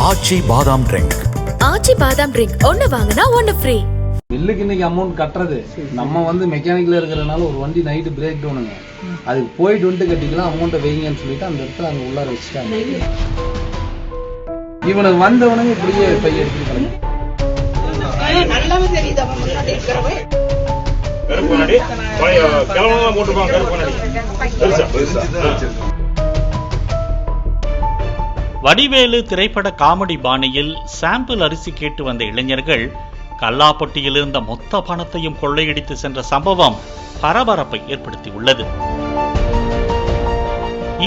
ஆச்சி பாதாம் ட்ரிங்க். ஆச்சி பாதாம் ட்ரிங்க் ஒன்னு வாங்கினா ஒன்னு ஃப்ரீ. பில்லுக்கு இன்னைக்கு அமௌண்ட் கட்டுறது நம்ம மெக்கானிக்கல இருக்கிறதுனால ஒரு வண்டி நைட்டு பிரேக் டவுனுங்க, அதுக்கு போயிட்டு வந்துட்டு கட்டிக்கலாம், அமௌண்ட்டை வைங்கன்னு சொல்லிட்டு அந்த இடத்துல அங்கே உள்ளார வச்சுட்டாங்க. இவனுக்கு வந்தவனுங்க இப்படியே பைய எடுத்துருக்காங்க. வடிவேலு திரைப்பட காமெடி பாணியில் சாம்பிள் அரிசி கேட்டு வந்த இளைஞர்கள் கல்லாப்பட்டியில் இருந்த மொத்த பணத்தையும் கொள்ளையடித்து சென்ற சம்பவம் பரபரப்பை ஏற்படுத்தியுள்ளது.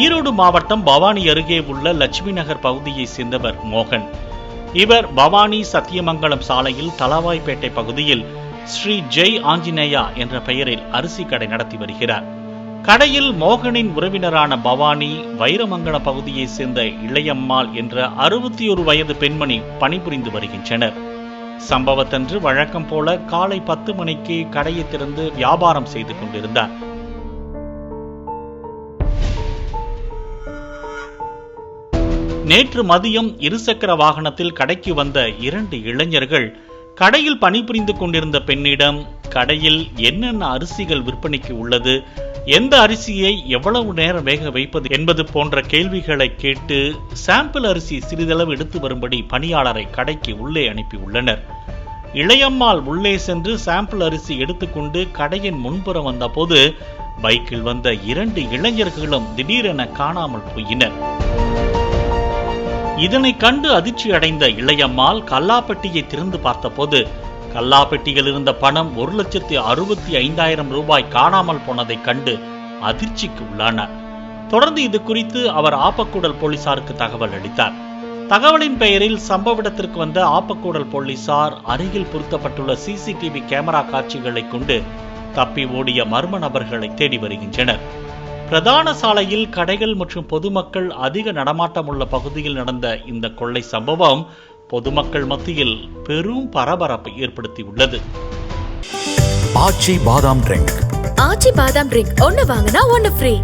ஈரோடு மாவட்டம் பவானி அருகே உள்ள லட்சுமி நகர் பகுதியை சேர்ந்தவர் மோகன். இவர் பவானி சத்தியமங்கலம் சாலையில் தலவாய்பேட்டை பகுதியில் ஸ்ரீ ஜெய் ஆஞ்சநேயா என்ற பெயரில் அரிசி கடை நடத்தி வருகிறார். கடையில் மோகனின் உறவினரான பவானி, வைரமங்கல பகுதியை சேர்ந்த இளையம்மாள் என்ற 61 வயது பெண்மணி பணிபுரிந்து வருகின்றனர். சம்பவத்தன்று வழக்கம் போல காலை 10 மணிக்கு கடையை திறந்து வியாபாரம் செய்து கொண்டிருந்தார். நேற்று மதியம் இருசக்கர வாகனத்தில் கடைக்கு வந்த 2 இளைஞர்கள் கடையில் பணிபுரிந்து கொண்டிருந்த பெண்ணிடம் கடையில் என்னென்ன அரிசிகள் விற்பனைக்கு உள்ளது, எந்த அரிசியை எவ்வளவு நேரம் வேக வைப்பது என்பது போன்ற கேள்விகளை கேட்டு சாம்பிள் அரிசி சிறிதளவு எடுத்து வரும்படி பணியாளரை கடைக்கு உள்ளே அனுப்பியுள்ளனர். இளையம்மாள் உள்ளே சென்று சாம்பிள் அரிசி எடுத்துக்கொண்டு கடையின் முன்புறம் வந்த போது பைக்கில் வந்த 2 இளைஞர்களும் திடீரென காணாமல் போயினர். இதனை கண்டு அதிர்ச்சி அடைந்த இளையம்மாள் கல்லாப்பட்டியை திறந்து பார்த்தபோது கல்லாப்பட்டியில் இருந்த பணம் 1,65,000 ரூபாய் காணாமல் போனதை கண்டு அதிர்ச்சிக்கு உள்ளானார். தொடர்ந்து இது குறித்து அவர் ஆப்பக்கூடல் போலீசாருக்கு தகவல் அளித்தார். தகவலின் பெயரில் சம்பவ இடத்திற்கு வந்த ஆப்பக்கூடல் போலீசார் அருகில் பொருத்தப்பட்டுள்ள சிசிடிவி கேமரா காட்சிகளை கொண்டு தப்பி ஓடிய மர்ம நபர்களை தேடி வருகின்றனர். பிரதான சாலையில் கடைகள் மற்றும் பொதுமக்கள் அதிக நடமாட்டம் உள்ள பகுதியில் நடந்த இந்த கொள்ளை சம்பவம் பொதுமக்கள் மத்தியில் பெரும் பரபரப்பை ஏற்படுத்தியுள்ளது. ஆச்சி பாதாம் ட்ரிங்க். ஆச்சி பாதாம் ட்ரிங்க் ஒன்னு வாங்கினா ஒன்னு ஃப்ரீ.